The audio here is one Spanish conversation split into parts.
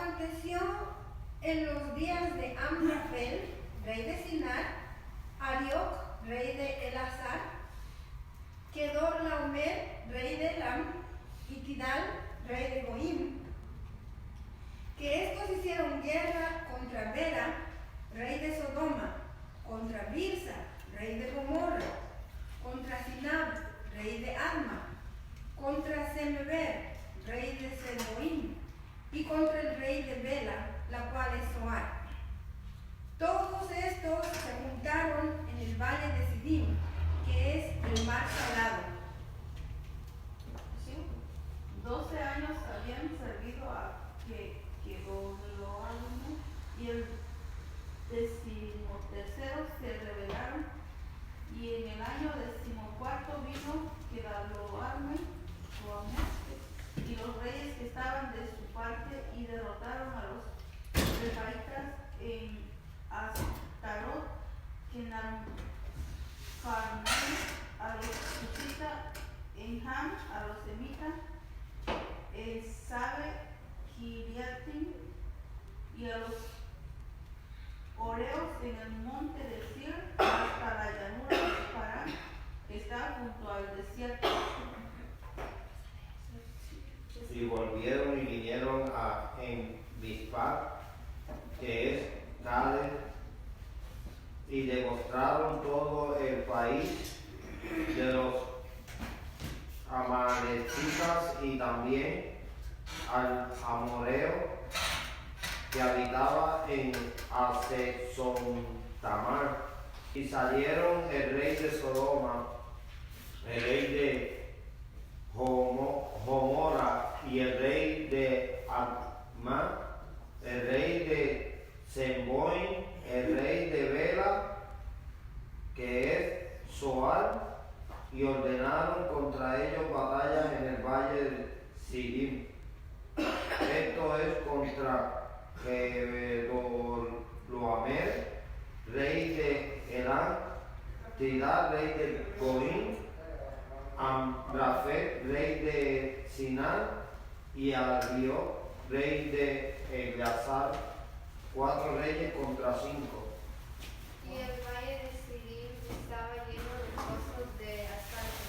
Aconteció en los días de Amrafel, rey de Sinar, Arioc, rey de Elazar, Kedorlaomer, rey de Elam, y Tidal, rey de Goim, que estos hicieron guerra contra Bela, rey de Sodoma, contra Birsa, rey de Gomorra, contra Sinab, rey de Adma, contra Semeber, rey de Seboim, y contra el rey de Bela, la cual es Zoar. Todos estos se juntaron en el valle de Sidim, que es el mar salado. 12 años habían servido a Kedorlaomer, y el 13º se rebelaron, y en el año 14 vino Kedorlaomer, y los reyes que estaban de su parte, y derrotaron a los refaitas en Astarot, en Carmel, a los Cushita, en Ham, a los semitas, en Sabe, Kiriatim, y a los Oreos en el monte de Sir, hasta la llanura de Parán, que está junto al desierto. Y volvieron y vinieron en Mizpah, que es Cades, y demostraron todo el país de los amalecitas, y también al amoreo que habitaba en Hasezontamar. Y salieron el rey de Sodoma, el rey de Gomorra, y el rey de Adma, el rey de Zeboim, el rey de Bela, que es Zoar, y ordenaron contra ellos batallas en el valle de Sidim. Esto es contra Kedorlaomer, rey de Elam, Tidal, rey de Goim, Amrafel, rey de Sinar, y Arioc, rey de Elazar, 4 reyes contra 5. Y el valle de Sidim estaba lleno de pozos de asfalto.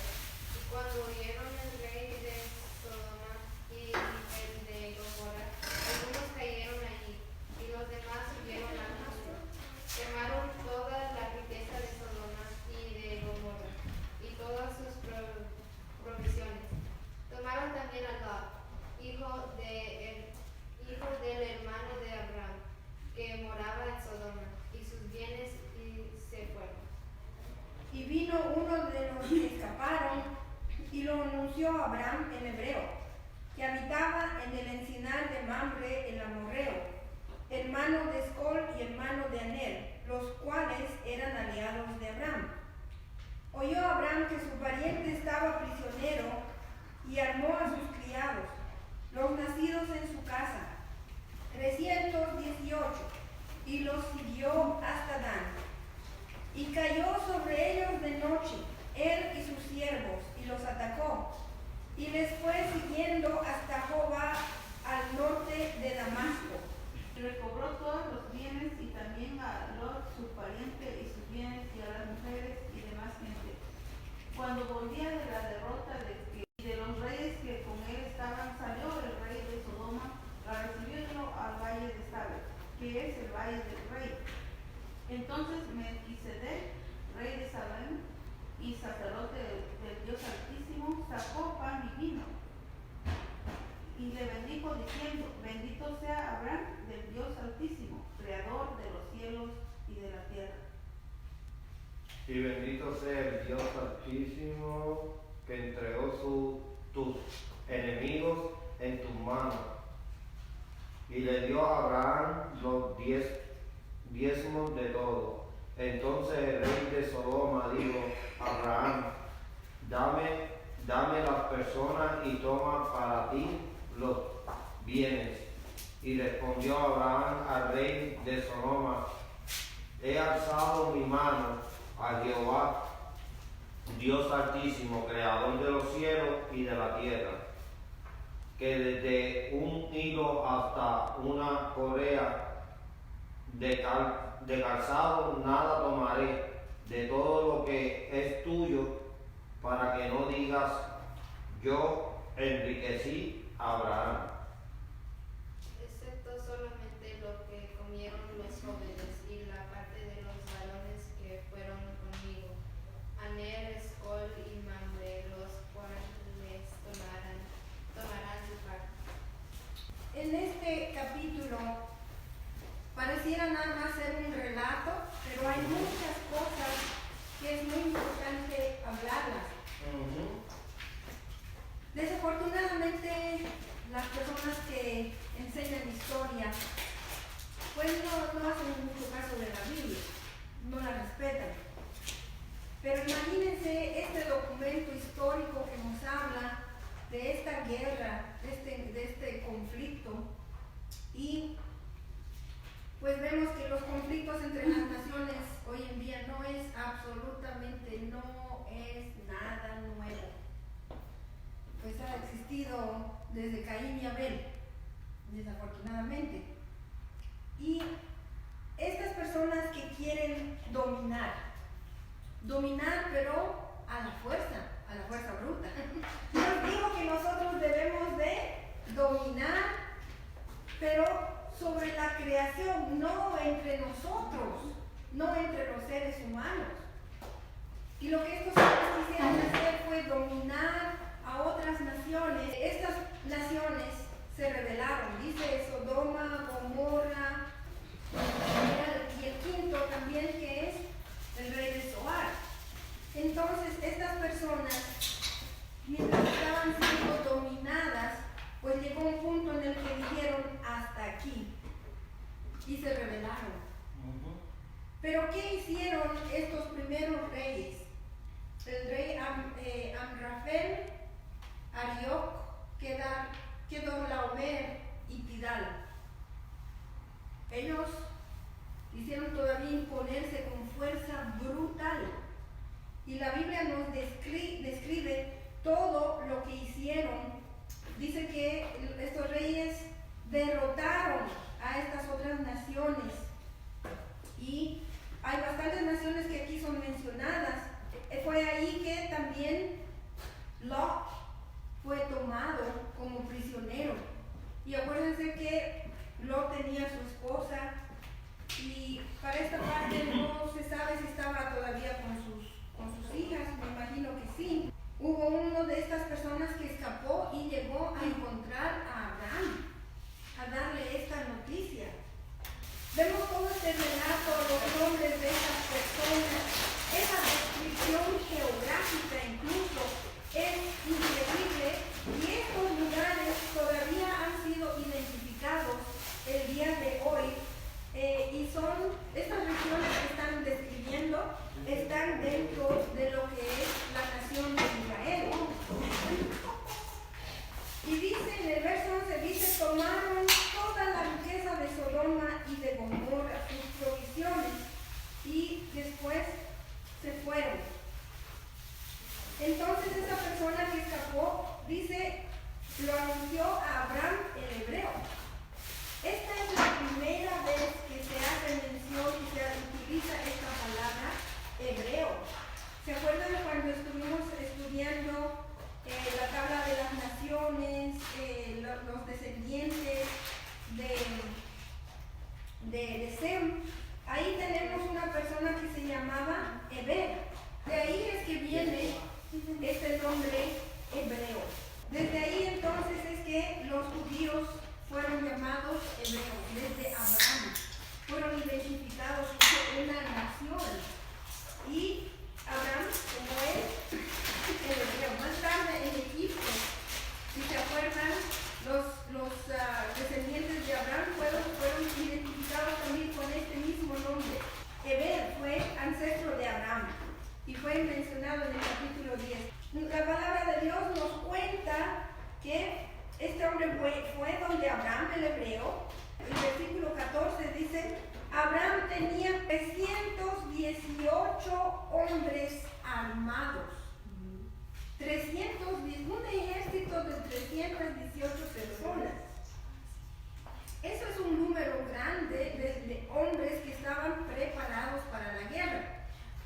Y cuando oyeron el rey de Sodoma y el de Gomorra, algunos cayeron allí, y los demás huyeron al monte. Quemaron toda la riqueza de Sodoma y de Gomorra, y todas sus provisiones. Tomaron también a Lot, hijo del hermano de Abraham, que moraba en Sodoma, y sus bienes, y se fueron. Y vino uno de los que escaparon y lo anunció a Abraham en hebreo, que habitaba en el encinar de Mamre el amorreo, hermano de Escol y hermano de Aner, los cuales eran aliados de Abraham. Oyó Abraham que su pariente estaba prisionero, y armó a sus criados, los nacidos en su casa, 318, y los siguió hasta Dan. Y cayó sobre ellos de noche, él y sus siervos, y los atacó, y les fue siguiendo hasta Jobá, al norte de Damasco. Y recobró todos los bienes, y también a Lot, su pariente, y sus bienes, y a las mujeres y demás gente. Cuando volvía de la derrota de los reyes que con él estaban, salió el rey de Sodoma a recibirlo al valle de Sabe, que es el valle del rey. Entonces Melquisedec, rey de Salem y sacerdote del Dios Altísimo, sacó pan y vino, y le bendijo diciendo: bendito sea Abraham del Dios Altísimo, creador de los cielos y de la tierra. Y bendito sea el Dios Altísimo, que entregó tus enemigos en tus manos. Y le dio a Abraham los diezmos de todo. Entonces el rey de Sodoma dijo a Abraham: dame las personas y toma para ti los bienes. Y respondió Abraham al rey de Sodoma: he alzado mi mano a Jehová, Dios Altísimo, creador de los cielos y de la tierra, que desde un hilo hasta una correa de calzado nada tomaré de todo lo que es tuyo, para que no digas, yo enriquecí a Abraham. Excepto solamente lo que comieron los jóvenes y la parte de los varones que fueron conmigo, Aner, Escol y Mamre, los cuales tomarán su parte. En este capítulo pareciera nada más ser un relato, pero hay muchas cosas que es muy importante hablarlas. Desafortunadamente, las personas que enseñan historia, pues no hacen mucho caso de la Biblia, no la respetan. Pero imagínense este documento histórico que nos habla de esta guerra, de este conflicto, y pues vemos que los conflictos entre las naciones hoy en día no es nada nuevo. Pues ha existido desde Caín y Abel, desafortunadamente. Y estas personas que quieren dominar pero a la fuerza bruta. Nos digo que nosotros debemos de dominar, pero sobre la creación, no entre nosotros, no entre los seres humanos. Y lo que estos hombres quisieron hacer fue dominar a otras naciones. Estas naciones se rebelaron, dice Sodoma, Gomorra, y el quinto también, que es el rey de Zoar. Entonces estas personas, mientras estaban siendo dominadas, pues llegó un punto en el que dijeron hasta aquí y se rebelaron. Pero ¿qué hicieron estos primeros reyes? El rey Amrafel, Arioc, Kedorlaomer y Tidal. Ellos hicieron todavía imponerse con fuerza brutal. Y la Biblia nos describe todo lo que hicieron. Dice que estos reyes derrotaron a estas otras naciones. Y hay bastantes naciones que aquí son mencionadas. Fue ahí que también Lot fue tomado como prisionero. Y acuérdense que Lot tenía su esposa, y para esta parte no se sabe si estaba todavía con sus hijas, me imagino que sí. Hubo uno de estas personas que escapó y llegó a encontrar a Abraham, a darle esta noticia. Vemos todo este relato, los nombres de estas personas, esa descripción geográfica incluso es increíble, y estos lugares todavía han sido identificados el día de hoy, y son estas regiones que están describiendo, están dentro de lo que es la nación de Israel. Y dice en el verso 11, dice, tomaron toda la riqueza de Sodoma y de Gomorra, sus provisiones, y después se fueron. Entonces esa persona que escapó, dice, lo anunció a Abraham el hebreo. Esta es la primera vez que se hace mención y se utiliza esta palabra hebreo. ¿Se acuerdan cuando estuvimos estudiando la tabla de las naciones, los descendientes de Sem? Ahí tenemos una persona que se llamaba Eber. De ahí es que viene este nombre hebreo. Desde ahí entonces es que los judíos fueron llamados hebreos. Desde Abraham fueron identificados como una nación. Y Abraham, como es el hebreo. Más tarde en Egipto, si se acuerdan, los descendientes de Abraham fueron identificados también con este mismo nombre. Eber fue ancestro de Abraham y fue mencionado en el capítulo 10. La palabra de Dios nos cuenta que este hombre fue donde Abraham el hebreo. El versículo 14 dice, Abraham tenía 318 hombres armados. un ejército de 318 personas. Eso es un número grande de hombres que estaban preparados para la guerra.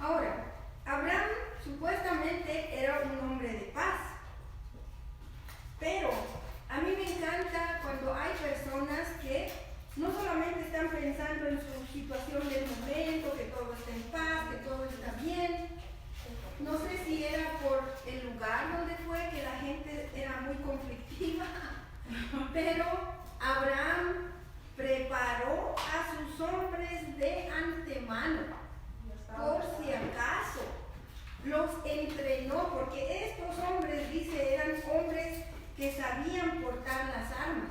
Ahora, Abraham supuestamente era un hombre de paz, pero a mí me encanta cuando hay personas que no solamente están pensando en su situación del momento, que todo está en paz, que todo está bien. No sé si era por el lugar donde fue, que la gente era muy conflictiva, pero Abraham preparó a sus hombres de antemano, por si acaso. Los entrenó, porque estos hombres, dice, eran hombres que sabían portar las armas.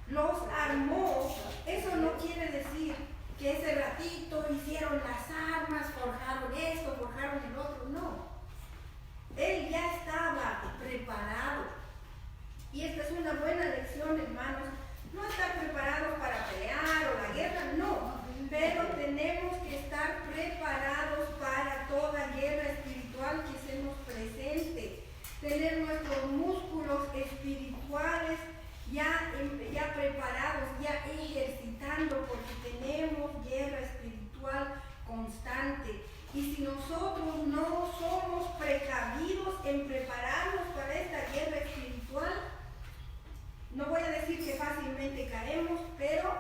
Los armó. Eso no quiere decir que ese ratito hicieron las armas, forjaron esto, forjaron el otro. No. Él ya estaba preparado. Y esta es una buena lección, hermanos. No estar preparados para pelear o la guerra, no. Pero tenemos que estar preparados para toda guerra espiritual que se nos presente. Tener nuestros músculos espirituales ya preparados, ya ejercitando, porque tenemos guerra espiritual constante. Y si nosotros no somos precavidos en prepararnos para esta guerra espiritual, no voy a decir que fácilmente caemos, pero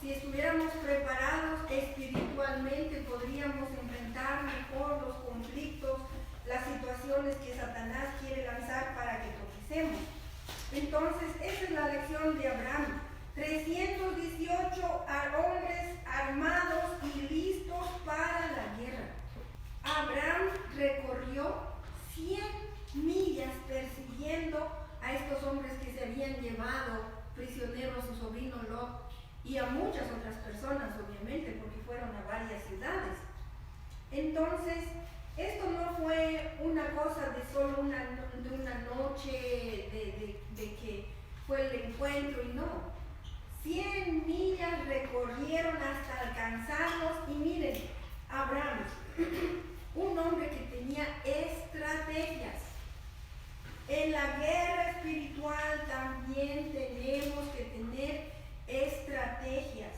si estuviéramos preparados espiritualmente, podríamos enfrentar mejor los conflictos, las situaciones que Satanás quiere lanzar para que tropecemos. Entonces, esa es la lección de Abraham. 318 hombres armados y listos para la guerra. Abraham recorrió 100 millas persiguiendo a estos hombres que se habían llevado prisioneros a su sobrino Lot y a muchas otras personas, obviamente, porque fueron a varias ciudades. Entonces, esto no fue una cosa de solo una noche de que fue el encuentro y no. 100 millas recorrieron hasta alcanzarlos y miren, Abraham, un hombre que tenía estrategias. En la guerra espiritual también tenemos que tener estrategias.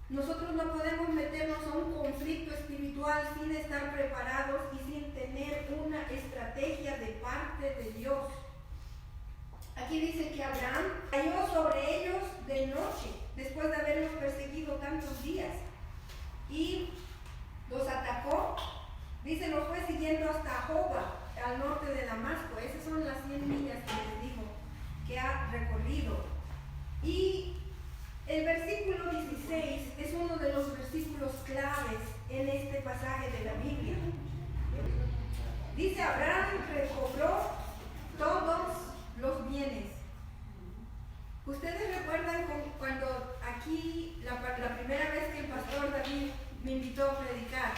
Nosotros no podemos meternos a un conflicto espiritual sin estar preparados y sin tener una estrategia de parte de Dios. Aquí dice que Abraham cayó sobre ellos de noche, después de haberlos perseguido tantos días, y los atacó. Dice, los fue siguiendo hasta Joba, al norte de Damasco. Esas son las 100 millas que les digo que ha recorrido. Y el versículo 16 es uno de los versículos claves en este pasaje de la Biblia. Dice, Abraham recobró todos los bienes. ¿Ustedes recuerdan cuando aquí, la primera vez que el pastor David me invitó a predicar?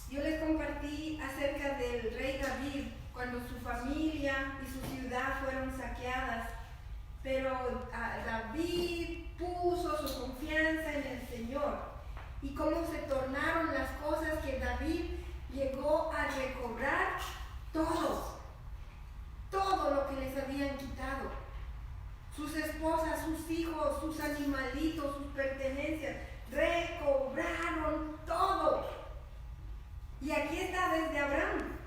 Yo les compartí acerca del rey David, cuando su familia y su ciudad fueron saqueadas. Pero David puso su confianza en el Señor. Y cómo se tornaron las cosas, que David llegó a recobrar todo lo que les habían quitado. Sus esposas, sus hijos, sus animalitos, sus pertenencias, recobraron todo. Y aquí está desde Abraham.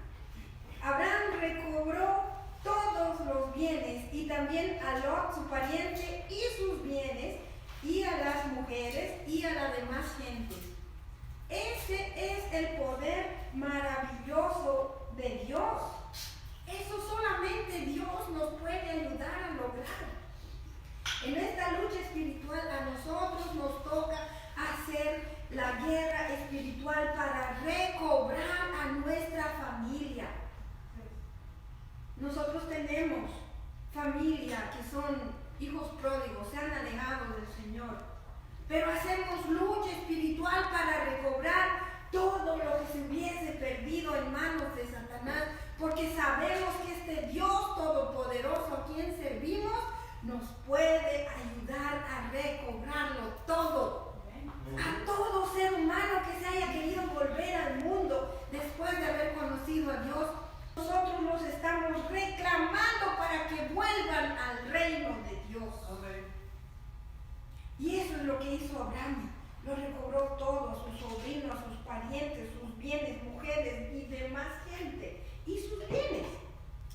Abraham recobró todos los bienes, y también a Lot, su pariente, y sus bienes, y a las mujeres, y a la demás gente. Ese es el poder maravilloso de Dios. Eso solamente Dios nos puede ayudar a lograr. En esta lucha espiritual a nosotros nos toca hacer la guerra espiritual para recobrar a nuestra familia. Nosotros tenemos familia que son hijos pródigos, se han alejado del Señor, pero hacemos lucha espiritual para recobrar todo lo que se hubiese perdido en manos de Satanás, porque sabemos que este Dios todopoderoso a quien servimos nos puede ayudar a recobrarlo todo. A todo ser humano que se haya querido volver al mundo después de haber conocido Dios. Amén. Y eso es lo que hizo Abraham. Lo recobró todo, sus sobrinos, sus parientes, sus bienes, mujeres y demás gente. Y sus bienes.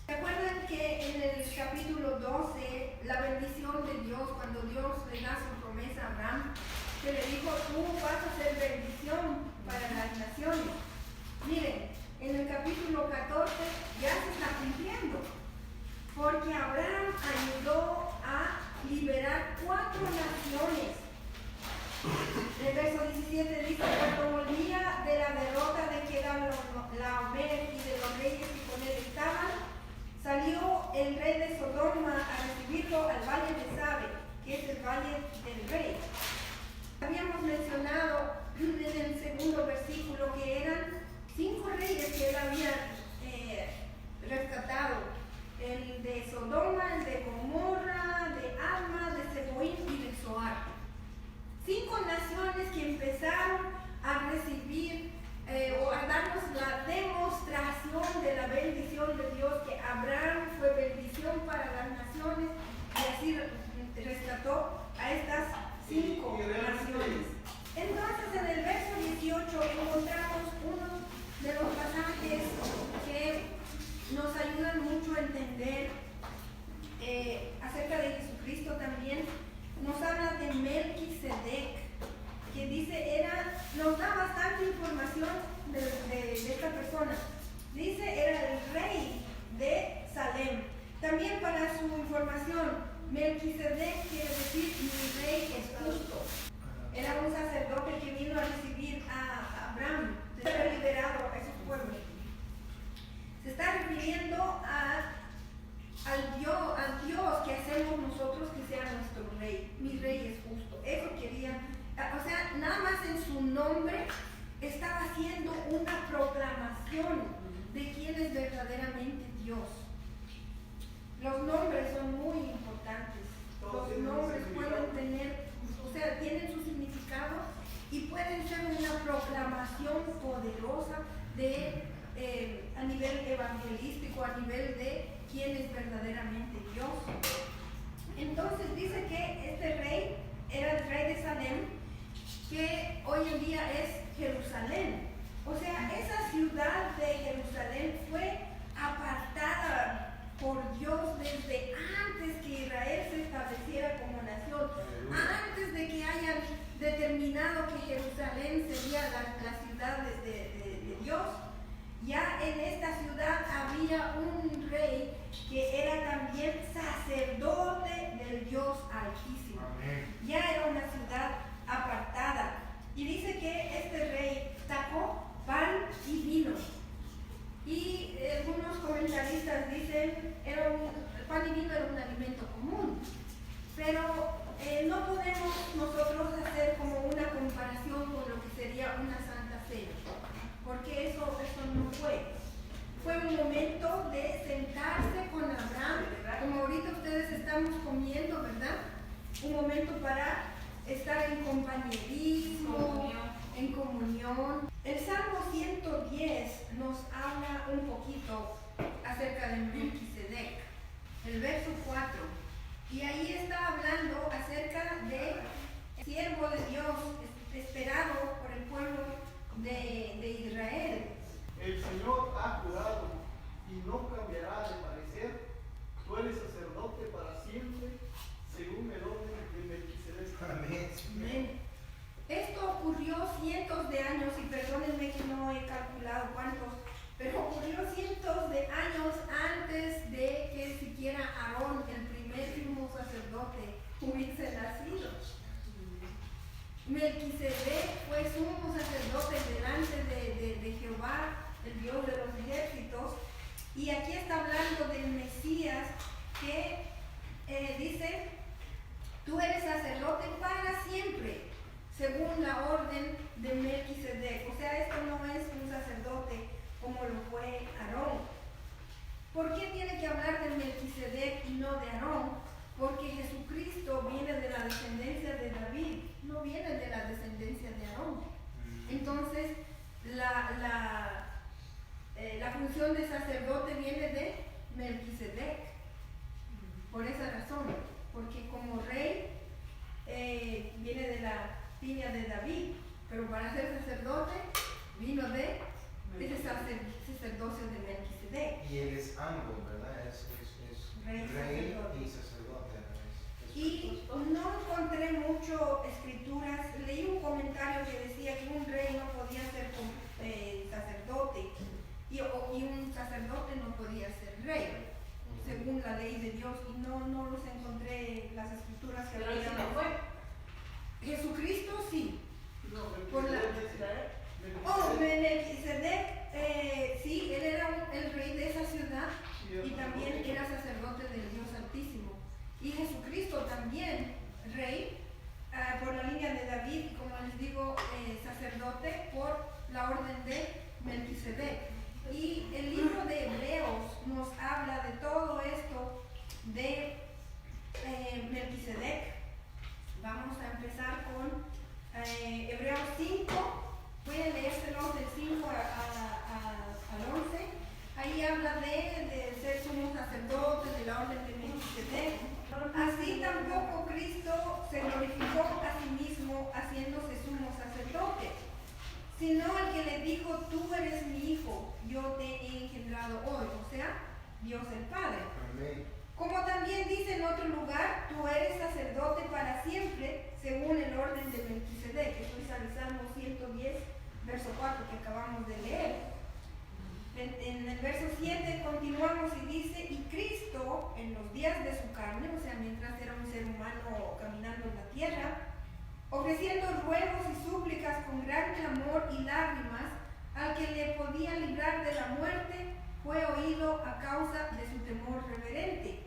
¿Se acuerdan que en el capítulo 12, la bendición de Dios, cuando Dios le da su promesa a Abraham, que le dijo, tú vas a ser bendición para las naciones? Miren, en el capítulo 14 ya se está cumpliendo. Porque Abraham ayudó a liberar 4 naciones. El verso 17 dice, cuando volvía de la derrota de Kedorlaomer y de los reyes que con él estaban, salió el rey de Sodoma a recibirlo al valle de Sabe, que es el valle del rey. Habíamos mencionado en el segundo versículo que eran 5 reyes que él había rescatado: el de Sodoma, el de Gomorra, de Adma, de Seboim y de Zoar. 5 naciones que empezaron a recibir o a darnos la demostración de la bendición de Dios, que Abraham fue bendición para las naciones, y así rescató a estas 5 naciones. Entonces en el verso 18 encontramos uno de los pasajes que nos ayudan mucho a entender acerca de Jesucristo también. Nos habla de Melquisedec, que dice, nos da bastante información de esta persona. Dice, era el rey de Salem. También para su información, Melquisedec quiere decir mi rey es justo. Era un sacerdote que vino a recibir a Abraham, de ser liberado a esos pueblos. Se está refiriendo al Dios que hacemos nosotros que sea nuestro rey. Mi rey es justo. Eso quería, o sea, nada más en su nombre estaba haciendo una proclamación de quién es verdaderamente Dios. Los nombres son muy importantes. Los nombres pueden tener, o sea, tienen su significado y pueden ser una proclamación poderosa a nivel evangelístico, a nivel de quién es verdaderamente Dios. Entonces dice que este rey era el rey de Salem, que hoy en día es Jerusalén. O sea, esa ciudad de Jerusalén fue apartada por Dios desde antes que Israel se estableciera como nación, antes de que hayan determinado que Jerusalén sería la ciudad de Dios. Ya en esta ciudad había un rey que era también sacerdote del Dios Altísimo. Amén. Ya era una ciudad apartada. Y dice que este rey sacó pan y vino. Y algunos comentaristas dicen que pan y vino era un alimento común. Pero no podemos nosotros hacer como una comparación con lo que sería una Santa Cena, porque eso no fue. Fue un momento de sentarse con Abraham, como ahorita ustedes estamos comiendo, ¿verdad? Un momento para estar en compañerismo, en comunión. El Salmo 110 nos habla un poquito acerca de Melquisedec, el verso 4. Y ahí está hablando acerca de siervo de Dios, esperado por el pueblo de Israel. El Señor ha jurado y no cambiará de parecer. Tú eres sacerdote para siempre, según el orden de Melquisedec. Amén. Esto ocurrió cientos de años, y perdónenme que no he calculado cuántos, pero ocurrió cientos de años antes de que siquiera Aarón, el primer sumo sacerdote, hubiese nacido. Melquisedec fue sumo sacerdote delante de Jehová, el Dios de los ejércitos, y aquí está hablando del Mesías que dice, tú eres sacerdote para siempre, según la orden de Melquisedec. O sea, esto no es un sacerdote como lo fue Aarón. ¿Por qué tiene que hablar de Melquisedec y no de Aarón? Porque Jesucristo viene de la descendencia de David, no viene de la descendencia de Aarón. Entonces, la función de sacerdote viene de Melquisedec. Por esa razón, porque como mucho escrituras, leí un comentario que decía que un rey no podía ser sacerdote y un sacerdote no podía ser rey, según la ley de Dios, y no los encontré las escrituras que Pero él sí había. no fue. Jesucristo sí. No, Por la- Melquisedec, sí, él era el rey de esa ciudad y también era sacerdote del Dios Altísimo. Y Jesucristo también, rey, por la línea de David, y como les digo, sacerdote por la orden de Melquisedec. Y el libro de Hebreos nos habla de todo esto de Melquisedec. Vamos a empezar con Hebreos 5. Voy a leérselos del 5 al 11. Ahí habla de ser sumo sacerdote, de la orden de Melquisedec. Así tampoco Cristo se glorificó a sí mismo haciéndose sumo sacerdote, sino el que le dijo: tú eres mi hijo, yo te he engendrado hoy, o sea, Dios el Padre. Amén. Como también dice en otro lugar: tú eres sacerdote para siempre, según el orden de Melquisedec. Estoy Salmo 110, verso 4, que acabamos de leer. En el verso 7 continuamos y dice: y Cristo, en los días de su carne, o sea, mientras era un ser humano caminando en la tierra, ofreciendo ruegos y súplicas con gran clamor y lágrimas al que le podía librar de la muerte, fue oído a causa de su temor reverente.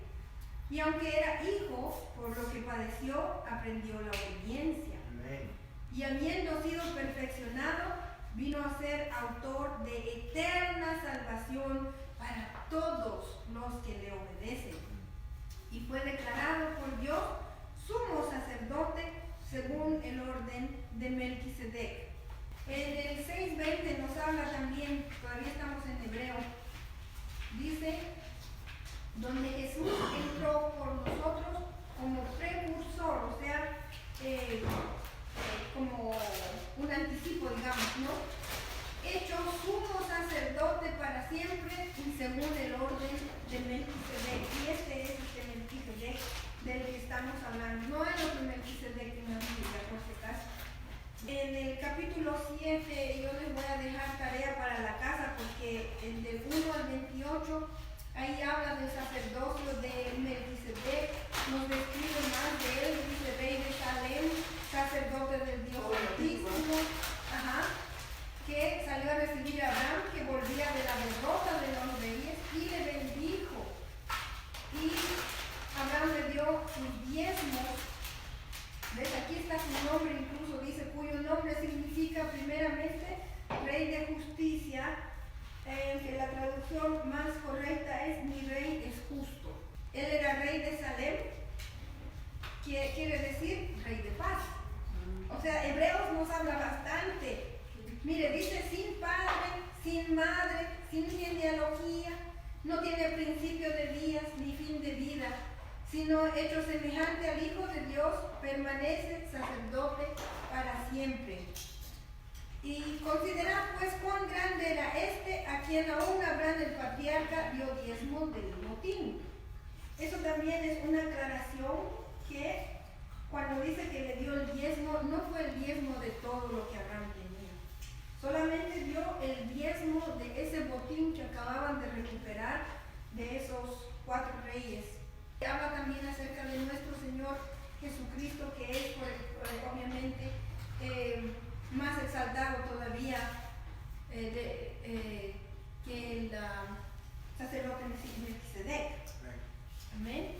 Y aunque era hijo, por lo que padeció, aprendió la obediencia. Amén. Y habiendo sido perfeccionado, vino a ser autor de eterna salvación para todos los que le obedecen. Y fue declarado por Dios sumo sacerdote según el orden de Melquisedec. En el 6:20 nos habla también, todavía estamos en hebreo, dice: donde Jesús entró por nosotros como precursor, o sea, como un anticipo, digamos, ¿no? Hecho sumo sacerdote para siempre y según el orden de Melquisedec. Y este es el Melquisedec del que estamos hablando. No hay otro Melquisedec en la Biblia, por si acaso. En el capítulo 7 yo les voy a dejar tarea para la casa, porque el del 1 al 28 ahí habla del sacerdocio de Melquisedec, nos describe más de él, dice: rey de Salem, sacerdote del Dios Altísimo, que salió a recibir a Abraham, que volvía de la derrota de los reyes, y le bendijo. Y Abraham le dio sus diezmos. ¿Ves? Aquí está su nombre, incluso dice, cuyo nombre significa primeramente rey de justicia, que la traducción más correcta es: mi rey es justo. Él era rey de Salem, que quiere decir rey de paz. O sea, Hebreos nos habla bastante. Mire, dice: sin padre, sin madre, sin genealogía, no tiene principio de días ni fin de vida, sino hecho semejante al Hijo de Dios, permanece sacerdote para siempre. Y considerad pues cuán grande era este, a quien aún Abraham el patriarca dio diezmo del botín. Eso también es una aclaración, que cuando dice que le dio el diezmo, no fue el diezmo de todo lo que Abraham tenía. Solamente dio el diezmo de ese botín que acababan de recuperar de esos 4 reyes. Habla también acerca de nuestro Señor Jesucristo, que es obviamente más exaltado todavía que el sacerdote Melquisedec. Amén.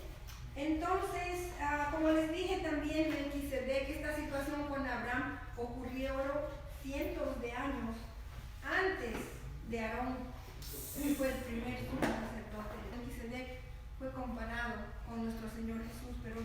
Entonces, como les dije también, Melquisedec, esta situación con Abraham ocurrió cientos de años antes de Aarón, que fue el primer sumo sacerdote. Melquisedec fue comparado con nuestro Señor Jesús, pero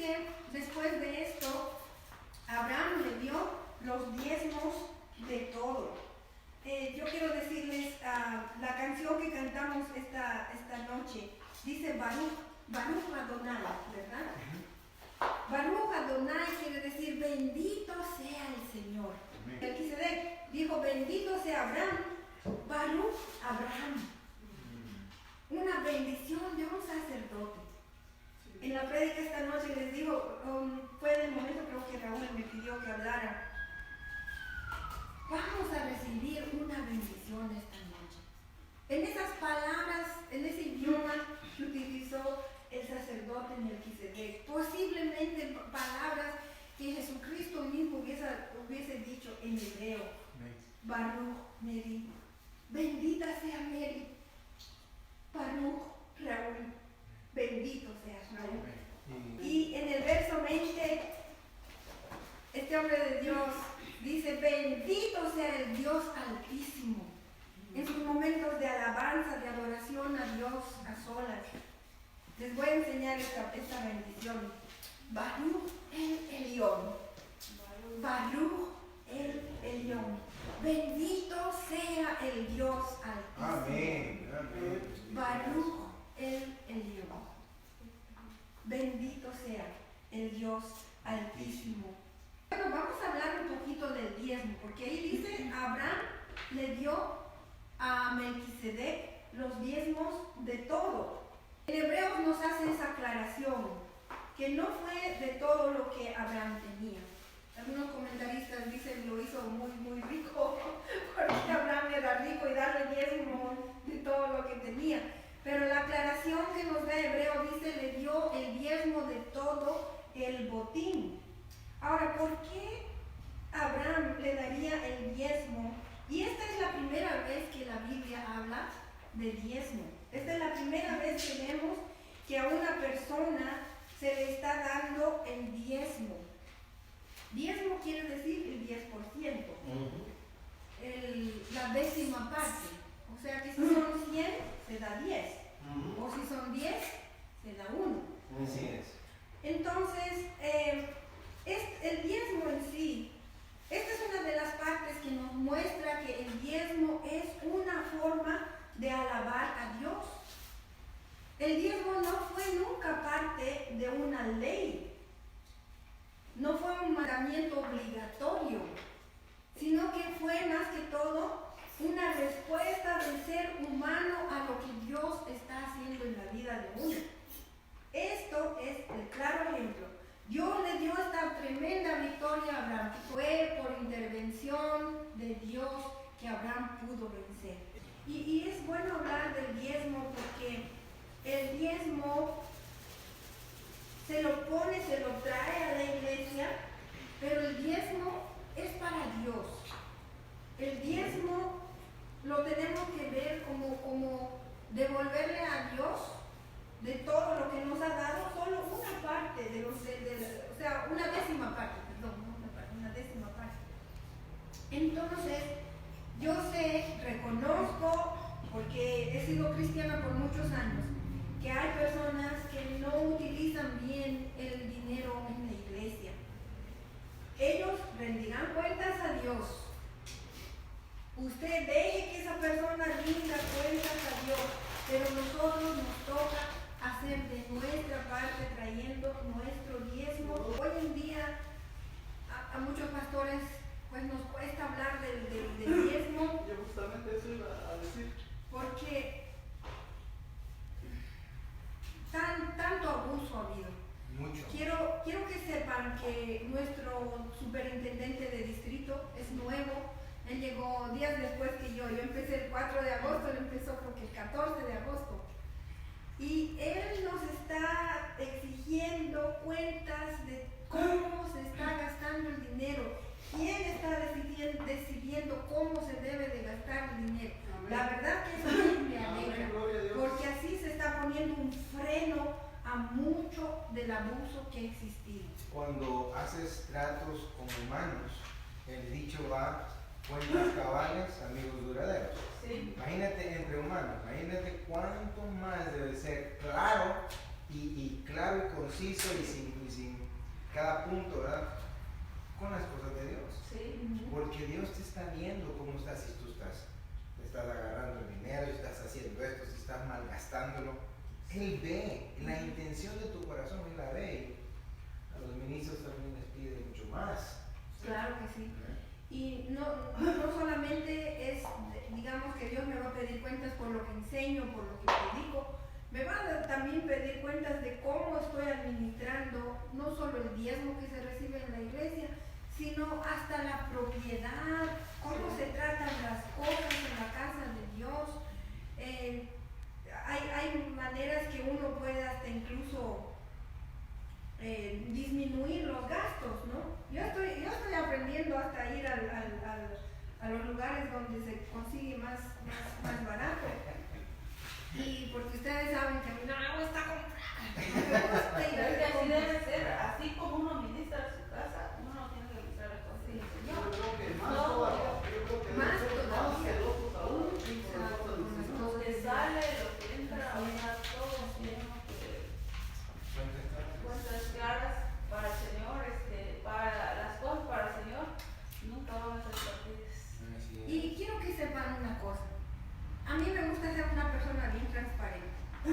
dice, después de esto, Abraham le dio los diezmos de todo. Yo quiero decirles, la canción que cantamos esta noche, dice Baruch Adonai, ¿verdad? Baruch Adonai quiere decir bendito sea el Señor. Melquisedec dijo bendito sea Abraham, Baruch Abraham. Una bendición de un sacerdote. En la prédica esta noche les digo, fue en el momento creo que Raúl me pidió que hablara. Vamos a recibir una bendición esta noche. En esas palabras, en ese idioma que utilizó el sacerdote Melquisedec, posiblemente palabras que Jesucristo mismo hubiese dicho en hebreo. Baruch Mary, bendita sea Mary. Baruch Raúl, bendito sea Raúl. Y en el verso 20, este hombre de Dios dice, bendito sea el Dios Altísimo. En sus momentos de alabanza, de adoración a Dios a solas. Les voy a enseñar esta bendición. Baruch el Elión. Baruch el Elión. Bendito sea el Dios Altísimo. Amén. Baruch el Elión. Bendito sea el Dios Altísimo. Bueno, vamos a hablar un poquito del diezmo, porque ahí dice, Abraham le dio a Melquisedec los diezmos de todo. En Hebreos nos hace esa aclaración, que no fue de todo lo que Abraham tenía. Algunos comentaristas dicen lo hizo muy rico, porque Abraham era rico y darle diezmo de todo lo que tenía. Pero la aclaración que nos da Hebreo dice, le dio el diezmo de todo el botín. Ahora, ¿por qué Abraham le daría el diezmo? Y esta es la primera vez que la Biblia habla de diezmo. Esta es la primera vez que vemos que a una persona se le está dando el diezmo. Diezmo quiere decir el 10%, la décima parte. O sea que si son 100, se da 10. O si son 10, se da 1. Así es. Entonces, el diezmo en sí, esta es una de las partes que nos muestra que el diezmo es una forma de alabar a Dios. El diezmo no fue nunca parte de una ley, no fue un mandamiento obligatorio, sino que fue más que todo una respuesta del ser humano a lo que Dios está haciendo en la vida de uno. Esto es el claro ejemplo. Dios le dio esta tremenda victoria a Abraham. Fue por intervención de Dios que Abraham pudo vencer. Y es bueno hablar del diezmo porque el diezmo se lo trae a la iglesia, pero el diezmo es para Dios. El diezmo lo tenemos que ver como devolverle a Dios de todo lo que nos ha dado, solo una parte o sea, una décima parte. Entonces, yo reconozco, porque he sido cristiana por muchos años, que hay personas que no utilizan bien el dinero en la iglesia. Ellos rendirán cuentas a Dios. Usted deje que esa persona rinda cuentas a Dios, pero nosotros nos toca hacer de nuestra parte trayendo nuestro diezmo. Hoy en día a muchos pastores pues nos cuesta hablar del diezmo. Yo justamente eso iba a decir. Porque tanto abuso ha habido. Mucho. Quiero que sepan que nuestro superintendente de distrito es nuevo. Él llegó días después que yo empecé el 4 de agosto, él empezó creo que el 14 de agosto. Y él nos está exigiendo cuentas de cómo se está gastando el dinero, quién está decidiendo cómo se debe de gastar el dinero. Amén. La verdad que eso sí me alegra, Amén, gloria a Dios. porque así se está poniendo un freno a mucho del abuso que ha existido. Cuando haces tratos con humanos, el dicho va, cuentas cabañas, amigos duraderos. Sí. Imagínate entre humanos, imagínate cuánto más debe ser claro y claro y conciso y sin cada punto, ¿verdad? Con las cosas de Dios. Sí. Porque Dios te está viendo cómo estás, si tú estás agarrando el dinero, si estás haciendo esto, si estás malgastándolo. Él ve la intención de tu corazón, Él la ve. A los ministros también les pide mucho más. Claro que sí. Y no solamente es, digamos, que Dios me va a pedir cuentas por lo que enseño, por lo que predico, me va a también pedir cuentas de cómo estoy administrando no solo el diezmo que se recibe en la iglesia, sino hasta la propiedad, cómo se tratan las cosas en la casa de Dios. Hay maneras que uno puede hasta incluso disminuir los gastos, ¿no? Yo estoy aprendiendo hasta ir a los lugares donde se consigue más barato. Y porque ustedes saben que mi agua está comprada. Así debe ser, así como uno ministra su casa, uno no tiene que ministrar las cosas del Señor. Yo creo que más todavía. Más todavía. celosos aún. Lo que sale, lo que entra, o sea, todo tenemos que cuentas claras para el Señor, para las cosas para el Señor, nunca van a ser partidas. Y quiero que sepan una cosa. A mí me gusta ser una persona bien transparente. A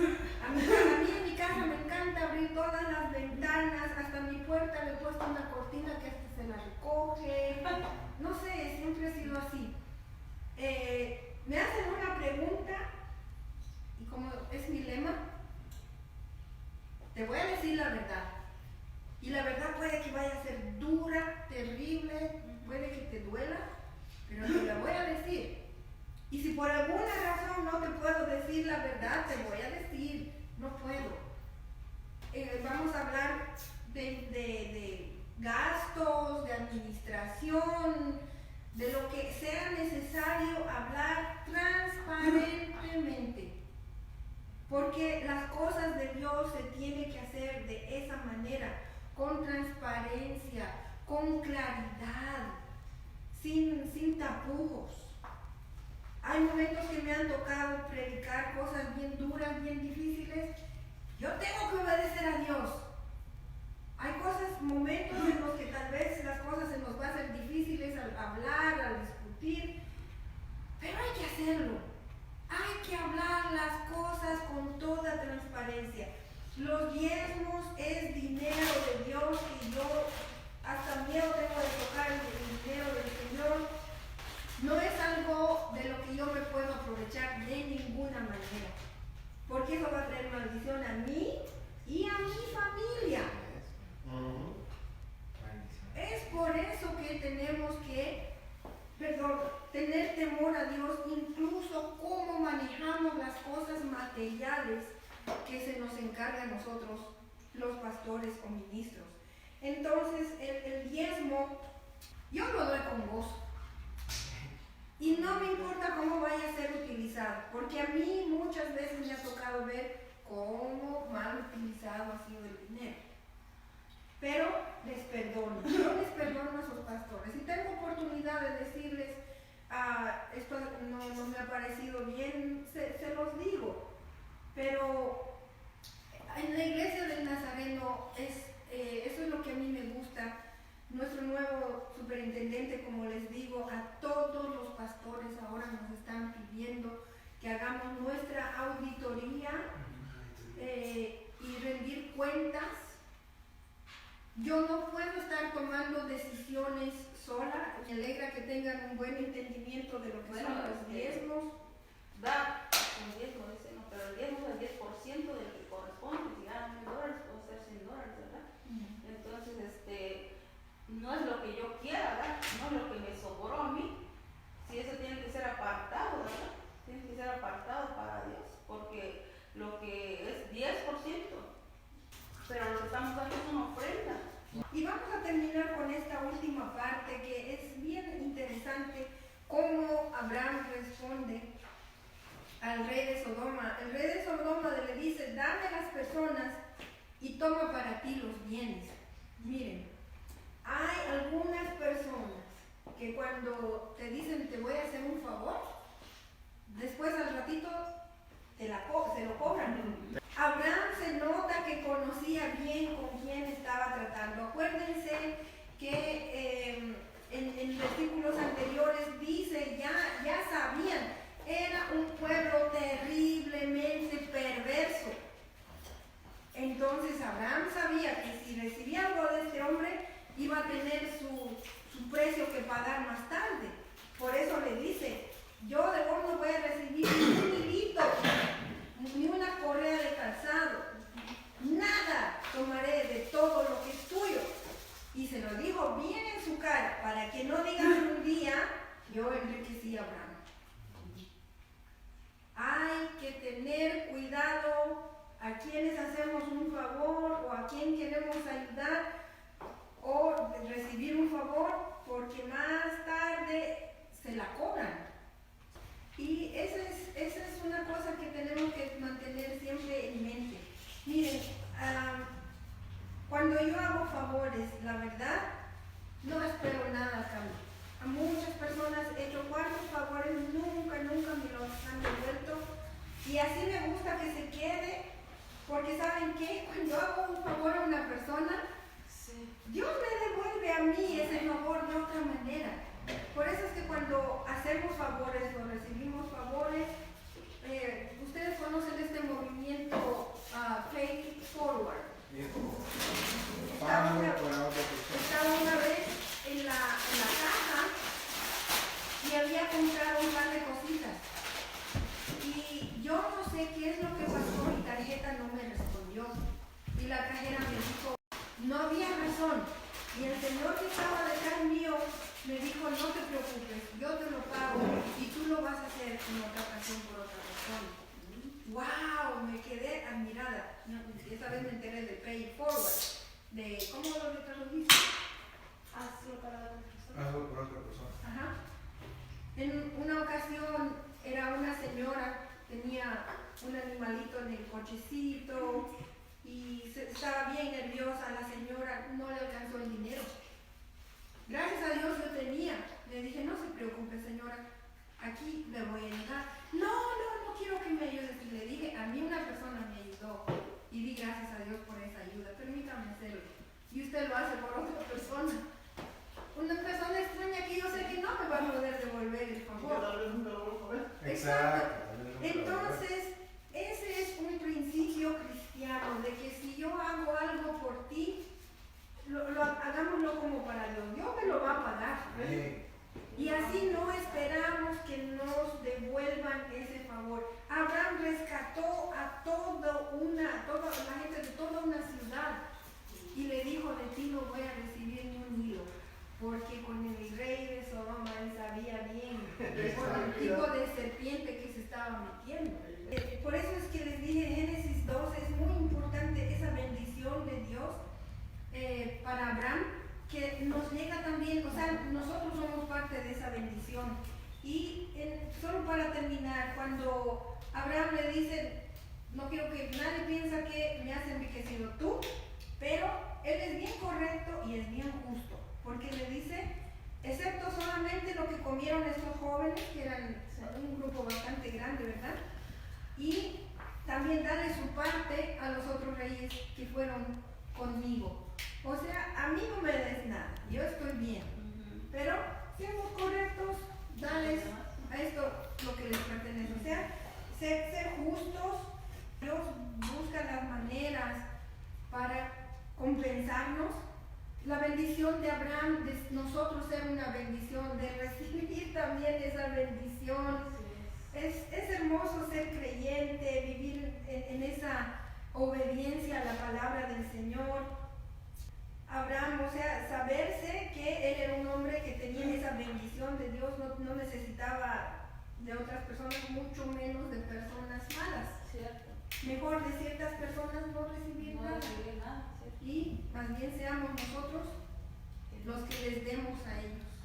mí en mi casa me encanta abrir todas las ventanas, hasta mi puerta le he puesto una cortina que hasta se la recoge. No sé, siempre ha sido así. Me hacen una pregunta y como es mi lema, te voy a decir la verdad. Y la verdad puede que vaya a ser dura, terrible, puede que te duela, pero te la voy a decir. Y si por alguna razón no te puedo decir la verdad, te voy a decir, no puedo. Vamos a hablar de gastos, de administración, de lo que sea necesario hablar transparentemente. Porque las cosas de Dios se tienen que hacer de esa manera, con transparencia, con claridad, sin tapujos. Hay momentos que me han tocado predicar cosas bien duras, bien difíciles. Yo tengo que obedecer a Dios. Hay momentos en los que tal vez las cosas se nos van a ser difíciles al hablar, al discutir, pero hay que hacerlo. Hay que hablar las cosas con toda transparencia. Los diezmos es dinero de Dios y yo hasta miedo tengo de tocar el dinero del Señor. No es algo de lo que yo me puedo aprovechar de ninguna manera, porque eso va a traer maldición a mí y a mi familia. Es por eso que tenemos que, tener temor a Dios, incluso cómo manejamos las cosas materiales que se nos encarga a nosotros, los pastores o ministros. Entonces, el diezmo, yo lo doy con gozo. Y no me importa cómo vaya a ser utilizado, porque a mí muchas veces me ha tocado ver cómo mal utilizado ha sido el dinero. Pero les perdono, yo les perdono a esos pastores. Si tengo oportunidad de decirles, esto no me ha parecido bien, se los digo. Pero en la iglesia del Nazareno, eso es lo que a mí me gusta. Nuestro nuevo superintendente, como les digo, a todos los pastores ahora nos están pidiendo que hagamos nuestra auditoría y rendir cuentas. Yo no puedo estar tomando decisiones sola. Me alegra que tengan un buen entendimiento de lo que son los diezmos. Da un diezmo, dice, no, pero el diezmo es el 10% del que corresponde. Si ganan $1,000, puede ser $100, ¿verdad? Entonces, no es lo que yo quiera dar, no es lo que me sobró a mí. Si eso tiene que ser apartado, ¿verdad? Tiene que ser apartado para Dios, porque lo que es 10%, pero lo que estamos dando es una ofrenda. Y vamos a terminar con esta última parte que es bien interesante, cómo Abraham responde al rey de Sodoma. El rey de Sodoma le dice, dame a las personas y toma para ti los bienes. Miren, hay algunas personas que cuando te dicen te voy a hacer un favor, después al ratito se lo cobran. Abraham se nota que sabía bien con quién estaba tratando. Acuérdense que en versículos anteriores dice, ya sabían, era un pueblo terriblemente perverso. Entonces Abraham sabía que si recibía algo de este hombre, iba a tener su precio que pagar más tarde. Por eso le dice, yo de vos no voy a recibir ni un hilito, ni una correa de calzado, nada tomaré de todo lo que es tuyo. Y se lo dijo bien en su cara, para que no digan un día, yo enriquecí a Abraham. Hay que tener cuidado a quienes hacemos un favor o a quien queremos ayudar o recibir un favor, porque más tarde se la cobran. Y esa es una cosa que tenemos que mantener siempre en mente. Miren, cuando yo hago favores, la verdad, no espero nada a cambio. A muchas personas he hecho cuantos favores, nunca me los han devuelto. Y así me gusta que se quede, porque ¿saben qué? Cuando hago un favor a una persona, Dios me devuelve a mí ese favor de otra manera. Por eso es que cuando hacemos favores o recibimos favores, ustedes conocen este movimiento Pay It Forward. Estaba una vez en la caja y había comprado un par de cositas. Y yo no sé qué es lo que pasó, mi tarjeta no me respondió. Y la cajera me dijo, no había razón. Y el señor que estaba detrás mío me dijo, no te preocupes, yo te lo pago y tú lo vas a hacer en otra ocasión por otra razón. ¡Wow! Me quedé admirada. Esa vez me enteré de Pay It Forward. ¿Cómo lo traduciste? Hazlo para otra persona. Hazlo por otra persona. Ajá. En una ocasión era una señora, tenía un animalito en el cochecito y estaba bien nerviosa. La señora no le alcanzó el dinero. Gracias a Dios yo tenía. Le dije, no se preocupe señora, aquí le voy a ayudar. No quiero que me ayudes. Y le dije, a mí una persona me ayudó y di gracias a Dios por esa ayuda. Permítame hacerlo. Y usted lo hace por otra persona. Una persona extraña que yo sé que no me va a poder devolver el favor. Tal vez nunca lo vuelvo a ver. Exacto. Entonces, ese es un principio cristiano, de que si yo hago algo por ti, hagámoslo como para Dios. Dios me lo va a pagar. Y así no esperamos que nos devuelvan ese favor. Abraham rescató a toda la gente de toda una ciudad y le dijo, de ti no voy a recibir ni un hilo, porque con el rey de Sodoma él sabía bien por el tipo de serpiente que se estaba metiendo. Por eso es que les dije en Génesis 12 es muy importante esa bendición de Dios para Abraham, que nos llega también, o sea, nosotros somos parte de esa bendición. Y solo para terminar, cuando Abraham le dice, no quiero que nadie piense que me has enriquecido tú, pero él es bien correcto y es bien justo, porque le dice, excepto solamente lo que comieron estos jóvenes, que eran un grupo bastante grande, ¿verdad? Y también darle su parte a los otros reyes que fueron conmigo. O sea, a mí no me des nada, yo estoy bien, pero seamos correctos, dales a esto lo que les pertenece. O sea, ser justos. Dios busca las maneras para compensarnos. La bendición de Abraham, de nosotros ser una bendición, de recibir también esa bendición. Es hermoso ser creyente, vivir en esa obediencia a la palabra del Señor. Abraham, o sea, saberse que él era un hombre que tenía esa bendición de Dios, no necesitaba de otras personas, mucho menos de personas malas. Cierto. Mejor de ciertas personas no recibir nada. ¿Cierto? Y más bien seamos nosotros